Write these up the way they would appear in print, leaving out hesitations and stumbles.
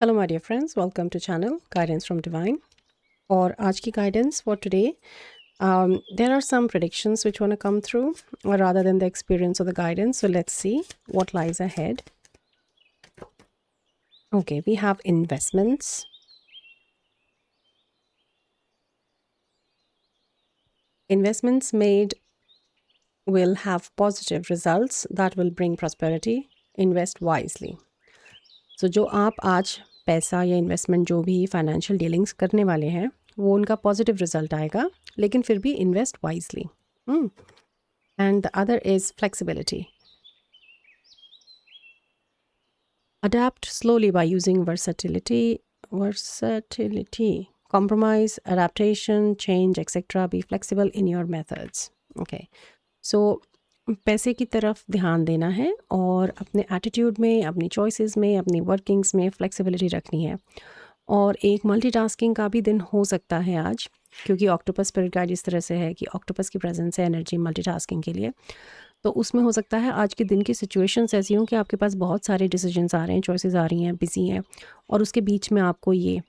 Hello my dear friends, welcome to channel Guidance from Divine. और आज की guidance for today, there are some predictions which want to come through rather than the experience of the guidance. So let's see what lies ahead. Okay, we have investments. Investments made will have positive results that will bring prosperity. Invest wisely. So जो आप आज पैसा या investment जो भी financial dealings करने वाले हैं वो उनका पॉजिटिव रिजल्ट आएगा, लेकिन फिर भी invest wisely. And the other is flexibility. Adapt slowly by using versatility, compromise, adaptation, change, etc. Be flexible in your methods. Okay. So पैसे की तरफ ध्यान देना है और अपने एटीट्यूड में, अपनी चॉइसेस में, अपनी वर्किंग्स में फ्लेक्सिबिलिटी रखनी है. और एक मल्टीटास्किंग का भी दिन हो सकता है आज, क्योंकि ऑक्टोपस स्पिरिट गाइड इस तरह से है कि ऑक्टोपस की प्रेजेंस है एनर्जी मल्टीटास्किंग के लिए. तो उसमें हो सकता है आज के दिन की सिचुएशंस ऐसी हों कि आपके पास बहुत सारे डिसीजंस आ रहे हैं, चॉइसेस आ रही हैं, बिजी हैं, और उसके बीच में आपको ये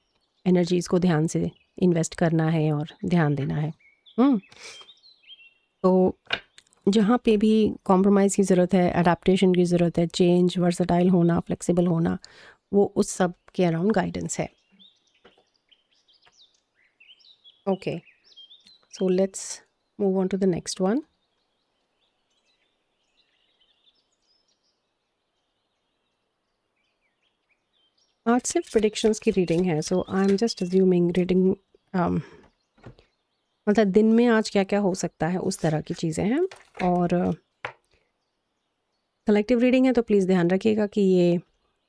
एनर्जीज़ को ध्यान से इन्वेस्ट करना है और ध्यान देना है. तो जहाँ पे भी कॉम्प्रोमाइज़ की ज़रूरत है, अडेप्टेशन की ज़रूरत है, चेंज, वर्सटाइल होना, फ्लेक्सिबल होना, वो उस सब के अराउंड गाइडेंस है. Okay, so let's move on to the next one. आज सिर्फ प्रिडिक्शंस की रीडिंग है, so I am just assuming reading, मतलब दिन में आज क्या क्या हो सकता है उस तरह की चीज़ें हैं. और कलेक्टिव रीडिंग है तो प्लीज़ ध्यान रखिएगा कि ये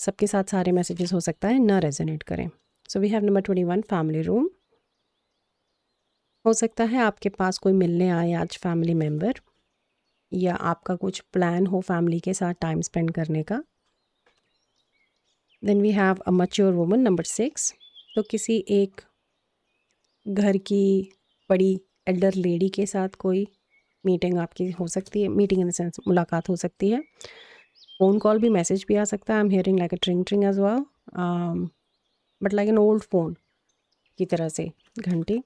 सबके साथ सारे मैसेजेस हो सकता है ना रेजोनेट करें. So we have number 21 family room. हो सकता है आपके पास कोई मिलने आए आज फैमिली मेम्बर, या आपका कुछ प्लान हो फैमिली के साथ टाइम स्पेंड करने का. Then we have a mature woman number 6. तो किसी एक घर की बड़ी एल्डर लेडी के साथ कोई मीटिंग आपकी हो सकती है. मीटिंग इन द सेंस मुलाकात हो सकती है. फ़ोन कॉल भी, मैसेज भी आ सकता है. I am hearing like a tring tring as well, but like an old phone की तरह से घंटी.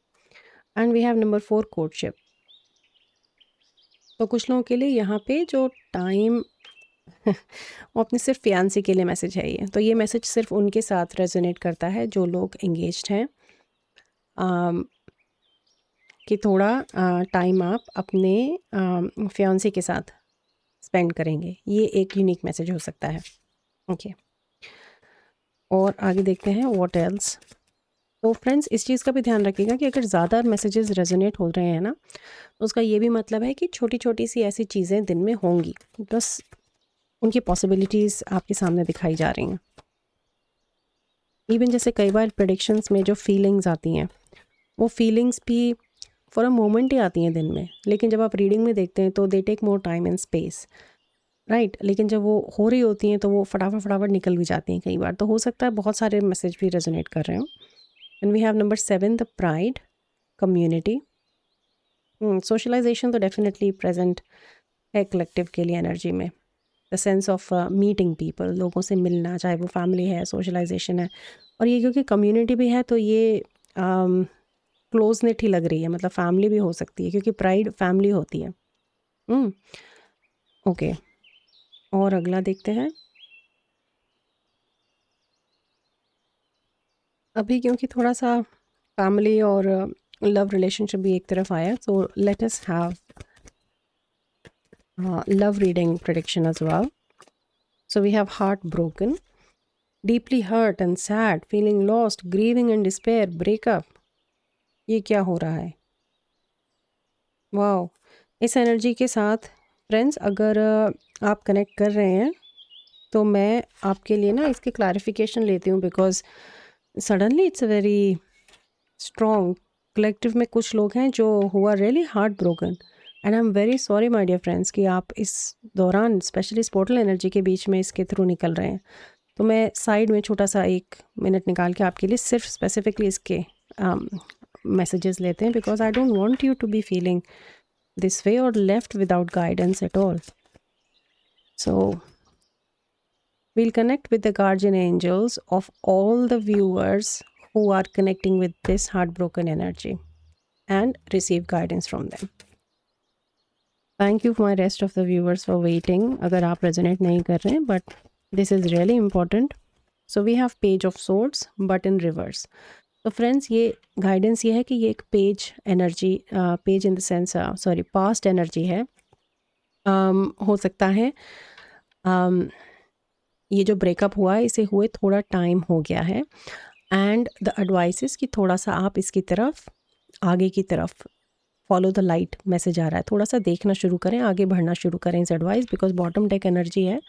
And we have number 4 courtship. तो कुछ लोगों के लिए यहाँ पे जो टाइम वो अपने सिर्फ फियांसी के लिए मैसेज है ये. तो ये मैसेज सिर्फ उनके साथ रेजोनेट करता है जो लोग एंगेज्ड हैं, कि थोड़ा टाइम आप अपने फियांसी के साथ स्पेंड करेंगे. ये एक यूनिक मैसेज हो सकता है. ओके, और आगे देखते हैं व्हाट एल्स. तो फ्रेंड्स, इस चीज़ का भी ध्यान रखिएगा कि अगर ज़्यादा मैसेजेस रेजोनेट हो रहे हैं ना, तो उसका ये भी मतलब है कि छोटी छोटी सी ऐसी चीज़ें दिन में होंगी, बस उनकी पॉसिबिलिटीज़ आपके सामने दिखाई जा रही हैं. इवन जैसे कई बार प्रेडिक्शंस में जो फीलिंग्स आती हैं, वो फीलिंग्स भी फॉर अ मोमेंट ही आती हैं दिन में, लेकिन जब आप रीडिंग में देखते हैं तो they take more time and space, right. लेकिन जब वो हो रही होती हैं तो वो फटाफट फटाफट निकल भी जाती हैं कई बार. तो हो सकता है बहुत सारे मैसेज भी रेजोनेट कर रहे हो. And we have number 7 the pride community. Socialisation तो डेफिनेटली प्रेजेंट है कलेक्टिव के लिए एनर्जी में. The sense of meeting people, लोगों से मिलना, चाहे वो फैमिली है, सोशलाइजेशन है. और ये क्योंकि कम्युनिटी भी है तो ये क्लोज नेट ही लग रही है, मतलब फैमिली भी हो सकती है क्योंकि प्राइड फैमिली होती है. ओके, और अगला देखते हैं. अभी क्योंकि थोड़ा सा फैमिली और लव रिलेशनशिप भी एक तरफ आया, तो let us have love reading prediction as well. So we have heartbroken, deeply hurt and sad, feeling lost, grieving and despair, breakup. ये क्या हो रहा है? वाओ, इस एनर्जी के साथ फ्रेंड्स अगर आप कनेक्ट कर रहे हैं तो मैं आपके लिए ना इसकी क्लैरिफिकेशन लेती हूँ, because suddenly it's very strong. Collective में कुछ लोग हैं जो हुआ really heart broken, and I am very sorry my dear friends कि आप इस दौरान स्पेशली पोर्टल एनर्जी के बीच में इसके थ्रू निकल रहे हैं. तो मैं साइड में छोटा सा 1 मिनट निकाल के आपके लिए सिर्फ स्पेसिफिकली इसके मैसेजेस लेते हैं, because I don't want you to be feeling this way और left without guidance at all. So We'll connect with the guardian angels of all the viewers who are connecting with this heartbroken energy and receive guidance from them. Thank you for my rest of the viewers for waiting. अगर आप resonate नहीं कर रहे हैं, but this is really important. So we have page of swords but in reverse. तो friends ये guidance ये है कि ये एक page energy, page in the sense sorry past energy है. हो सकता है ये जो ब्रेकअप हुआ है इसे हुए थोड़ा टाइम हो गया है एंड द एडवाइसेस कि थोड़ा सा आप इसकी तरफ आगे की तरफ फॉलो द लाइट मैसेज आ रहा है, थोड़ा सा देखना शुरू करें, आगे बढ़ना शुरू करें इस advice, because bottom deck energy है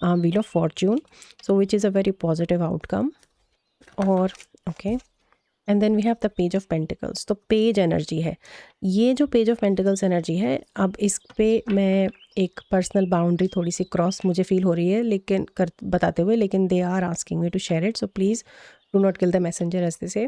wheel of fortune, so which is a very positive outcome. और okay and then we have the page of pentacles. तो पेज एनर्जी है ये, जो पेज ऑफ पेंटिकल्स एनर्जी है, अब इस पे मैं एक पर्सनल बाउंड्री थोड़ी सी क्रॉस मुझे फील हो रही है लेकिन बताते हुए, लेकिन they are asking me to share it, so please do not kill the messenger ऐसे से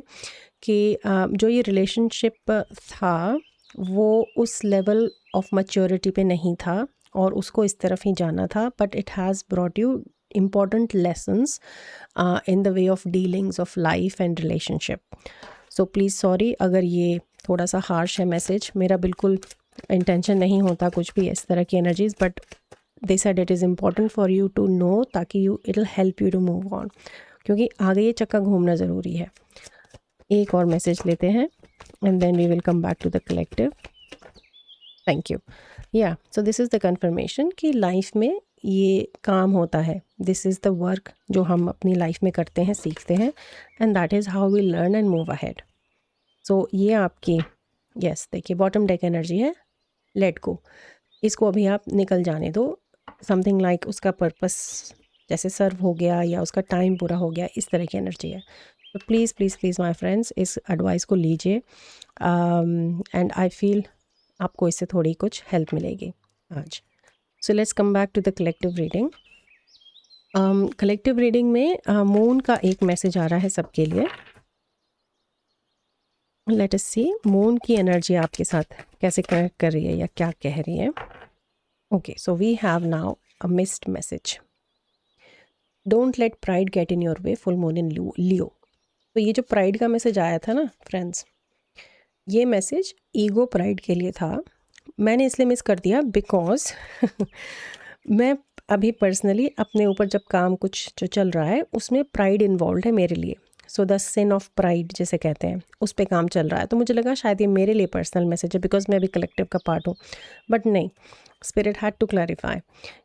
कि जो ये रिलेशनशिप था वो उस लेवल ऑफ मैच्योरिटी पे नहीं था और उसको इस तरफ ही जाना था, but it has brought you important lessons in the way of dealings of life and relationship. So please sorry अगर ये थोड़ा सा harsh है मैसेज, मेरा बिल्कुल इंटेंशन नहीं होता कुछ भी इस तरह की energies, but they said it is important for you to know ताकि it'll help you to move on, क्योंकि आगे ये चक्का घूमना ज़रूरी है. एक और मैसेज लेते हैं and then we will come back to the collective. Thank you. Yeah, so this is the confirmation कि लाइफ में ये काम होता है, दिस इज़ द वर्क जो हम अपनी लाइफ में करते हैं, सीखते हैं, and that is how we learn and move ahead. So ये आपकी यस देखिए बॉटम डेक एनर्जी है, लेट गो, इसको अभी आप निकल जाने दो, समथिंग लाइक उसका पर्पस जैसे सर्व हो गया या उसका टाइम पूरा हो गया, इस तरह की एनर्जी है. तो please please please my friends इस एडवाइस को लीजिए एंड आई फील आपको इससे थोड़ी कुछ हेल्प मिलेगी आज. So let's come back to the collective reading. Collective reading में मून का एक मैसेज आ रहा है सबके लिए. Let us see मून की एनर्जी आपके साथ कैसे कनेक्ट कर रही है या क्या कह रही है. Okay, so we have now a missed message. Don't let pride get in your way. Full moon in Leo. तो ये जो प्राइड का मैसेज आया था ना फ्रेंड्स, ये मैसेज ईगो प्राइड के लिए था. मैंने इसलिए मिस कर दिया बिकॉज मैं अभी पर्सनली अपने ऊपर जब काम कुछ जो चल रहा है उसमें प्राइड इन्वॉल्व है मेरे लिए. So the sin of pride जिसे कहते हैं, उस पे काम चल रहा है. तो मुझे लगा शायद ये मेरे लिए पर्सनल मैसेज है बिकॉज मैं अभी कलेक्टिव का पार्ट हूँ, बट नहीं, स्पिरिट हैड टू क्लैरिफाई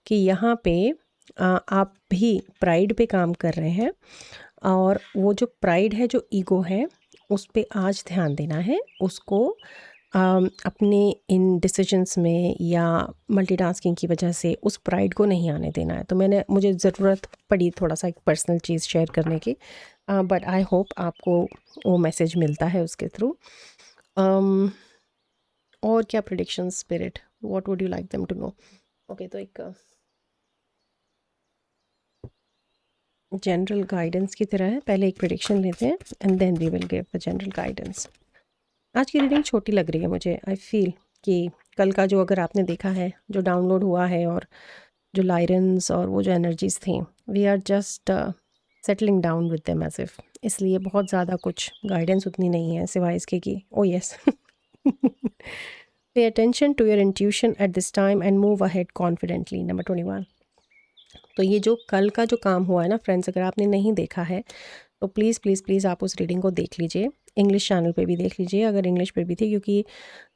कि यहाँ पे आप भी प्राइड पे काम कर रहे हैं और वो जो प्राइड है, जो ईगो है, उस पे आज ध्यान देना है. उसको अपने इन डिसीजंस में या मल्टीटास्किंग की वजह से उस प्राइड को नहीं आने देना है. तो मुझे ज़रूरत पड़ी थोड़ा सा एक पर्सनल चीज़ शेयर करने की, बट आई होप आपको वो मैसेज मिलता है उसके थ्रू. और क्या prediction spirit, what would you like them to know. Okay, तो एक जनरल गाइडेंस की तरह है, पहले एक प्रेडिक्शन लेते हैं and then we will give the general guidance. आज की रीडिंग छोटी लग रही है मुझे. आई फील कि कल का जो अगर आपने देखा है, जो डाउनलोड हुआ है और जो लाइरन्स और वो जो एनर्जीज थी, we are just settling down with them as if. इसलिए बहुत ज़्यादा कुछ गाइडेंस उतनी नहीं है सिवाय इसके कि oh yes pay attention to your intuition at this time and move ahead confidently. Number 21. तो ये जो कल का जो काम हुआ है ना फ्रेंड्स, अगर आपने नहीं देखा है तो प्लीज़ प्लीज़ प्लीज़ आप उस रीडिंग को देख लीजिए. इंग्लिश चैनल पे भी देख लीजिए अगर इंग्लिश पे भी थी, क्योंकि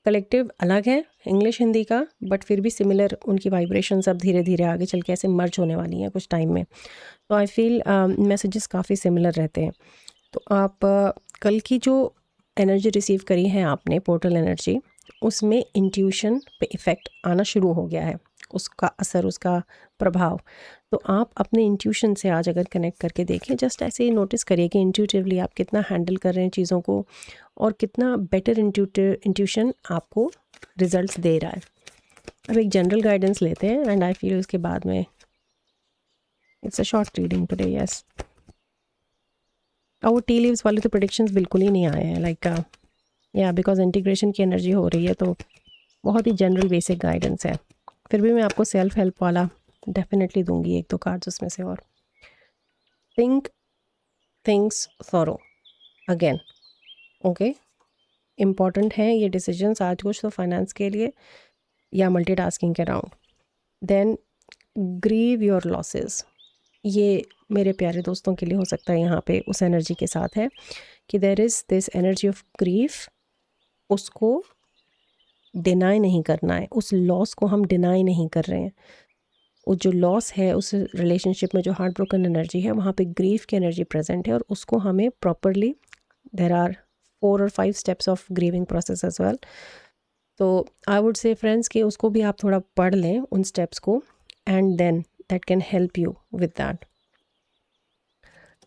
कलेक्टिव अलग है इंग्लिश हिंदी का, बट फिर भी सिमिलर उनकी वाइब्रेशंस अब धीरे धीरे आगे चल के ऐसे मर्ज होने वाली हैं कुछ टाइम में. तो आई फील मैसेजेस काफ़ी सिमिलर रहते हैं. तो आप कल की जो एनर्जी रिसीव करी है आपने, पोर्टल एनर्जी, उसमें इंट्यूशन पे इफ़ेक्ट आना शुरू हो गया है, उसका असर, उसका प्रभाव. तो आप अपने इंट्यूशन से आज अगर कनेक्ट करके देखें, जस्ट ऐसे ही नोटिस करिए कि इंट्यूटिवली आप कितना हैंडल कर रहे हैं चीज़ों को और कितना बेटर इंट्यूशन आपको रिजल्ट्स दे रहा है. अब एक जनरल गाइडेंस लेते हैं एंड आई फील उसके बाद में it's a short reading today. Yes, और वो टी लीव्स वाले तो प्रेडिक्शंस बिल्कुल ही नहीं आए हैं, लाइक या बिकॉज इंटीग्रेशन की एनर्जी हो रही है, तो बहुत ही जनरल बेसिक गाइडेंस है. फिर भी मैं आपको सेल्फ हेल्प वाला डेफिनेटली दूंगी एक दो कार्ड्स उसमें से. और think things thorough again. Okay, important है ये डिसीजंस आज कुछ तो फाइनेंस के लिए या मल्टीटास्किंग के around. Then grieve your losses, ये मेरे प्यारे दोस्तों के लिए हो सकता है यहाँ पे उस एनर्जी के साथ है कि there is this energy of grief, उसको डिनाई नहीं करना है, उस लॉस को हम डिनाई नहीं कर रहे हैं। वो जो लॉस है उस रिलेशनशिप में, जो हार्ट ब्रोकन एनर्जी है, वहाँ पे ग्रीफ की एनर्जी प्रेजेंट है और उसको हमें प्रॉपरली, देर आर 4 और 5 steps of grieving process as well. तो आई वुड से फ्रेंड्स कि उसको भी आप थोड़ा पढ़ लें उन स्टेप्स को, and then that can help you with that.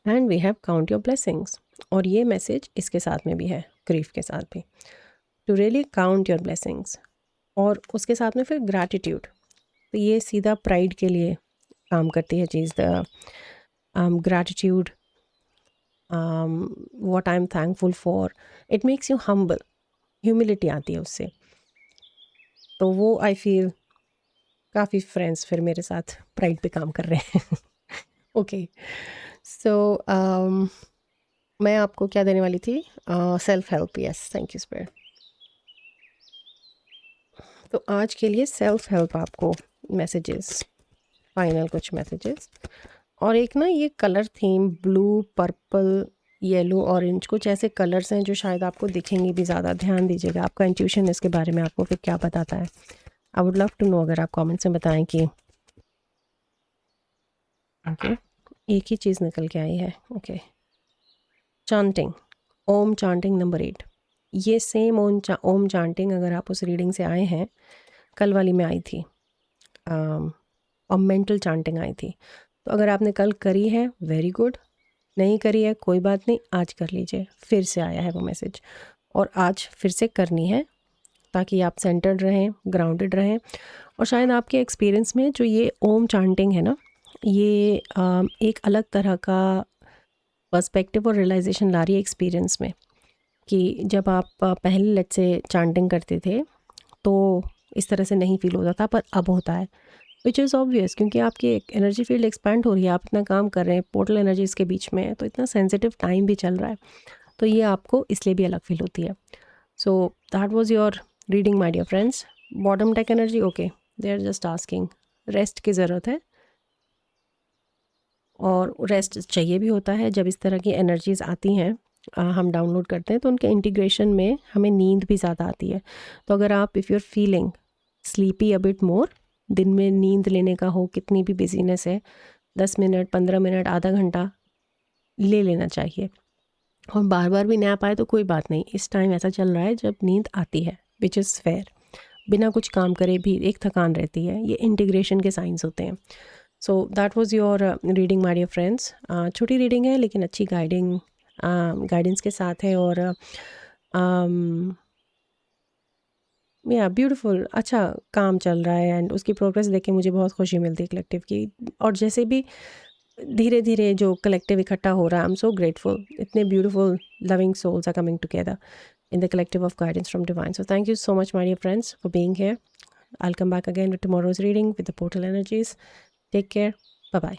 And we have count your blessings, और ये मैसेज इसके साथ में भी है, ग्रीफ के साथ भी, to really count your blessings. और उसके साथ में फिर ग्रैटिट्यूड, तो ये सीधा प्राइड के लिए काम करती है चीज़। The gratitude, what I am thankful for, it makes you humble, humility आती है उससे। तो वो आई फील काफ़ी फ्रेंड्स फिर मेरे साथ प्राइड पे काम कर रहे हैं। ओके, सो मैं आपको क्या देने वाली थी, self help. Yes, thank you spirit. तो आज के लिए सेल्फ हेल्प आपको मैसेजेस, फाइनल कुछ मैसेजेस, और एक ना ये colour theme blue, purple, yellow, orange, कुछ ऐसे कलर्स हैं जो शायद आपको दिखेंगे भी ज़्यादा। ध्यान दीजिएगा आपका इंट्यूशन इसके बारे में आपको फिर क्या बताता है। I would love to know अगर आप कमेंट्स में बताएं कि ओके एक ही चीज़ निकल के आई है। ओके, चांटिंग, ओम चांटिंग नंबर 8। ये सेम ओम चांटिंग अगर आप उस रीडिंग से आए हैं, कल वाली में आई थी, और मेंटल चांटिंग आई थी। तो अगर आपने कल करी है वेरी गुड, नहीं करी है कोई बात नहीं, आज कर लीजिए। फिर से आया है वो मैसेज और आज फिर से करनी है, ताकि आप सेंटर्ड रहें, ग्राउंडेड रहें। और शायद आपके एक्सपीरियंस में जो ये ओम चांटिंग है ना, ये एक अलग तरह का पर्सपेक्टिव और रियलाइजेशन ला रही है एक्सपीरियंस में, कि जब आप पहले लेट से चांटिंग करते थे तो इस तरह से नहीं फील होता था, पर अब होता है, विच इज़ ऑब्वियस, क्योंकि आपकी एनर्जी फील्ड एक्सपैंड हो रही है, आप इतना काम कर रहे हैं, पोर्टल एनर्जीज के बीच में है, तो इतना सेंसिटिव टाइम भी चल रहा है, तो ये आपको इसलिए भी अलग फील होती है। So that was your reading my dear friends. Bottom take energy, okay, they are just asking, rest की ज़रूरत है, और रेस्ट चाहिए भी होता है। जब इस तरह की एनर्जीज़ आती हैं, हम डाउनलोड करते हैं, तो उनके इंटीग्रेशन में हमें नींद भी ज़्यादा आती है। तो अगर आप if you are feeling sleepy a bit more, दिन में नींद लेने का हो, कितनी भी बिजीनेस है, 10 मिनट, 15 मिनट, आधा घंटा ले लेना चाहिए। और बार बार भी नैप आए तो कोई बात नहीं, इस टाइम ऐसा चल रहा है जब नींद आती है, विच इज़ फेयर। बिना कुछ काम करे भी एक थकान रहती है, ये इंटीग्रेशन के साइंस होते हैं। So that was your reading my dear friends. छोटी रीडिंग है लेकिन अच्छी गाइडेंस के साथ है, और या ब्यूटीफुल, अच्छा काम चल रहा है, एंड उसकी प्रोग्रेस देख के मुझे बहुत खुशी मिलती है कलेक्टिव की। और जैसे भी धीरे धीरे जो कलेक्टिव इकट्ठा हो रहा है, आई एम सो ग्रेटफुल, इतने beautiful loving souls are coming together in the collective of guidance from divine. So thank you so much, my dear friends, for being here. I'll come back again with tomorrow's reading with the portal energies. Take care. Bye bye.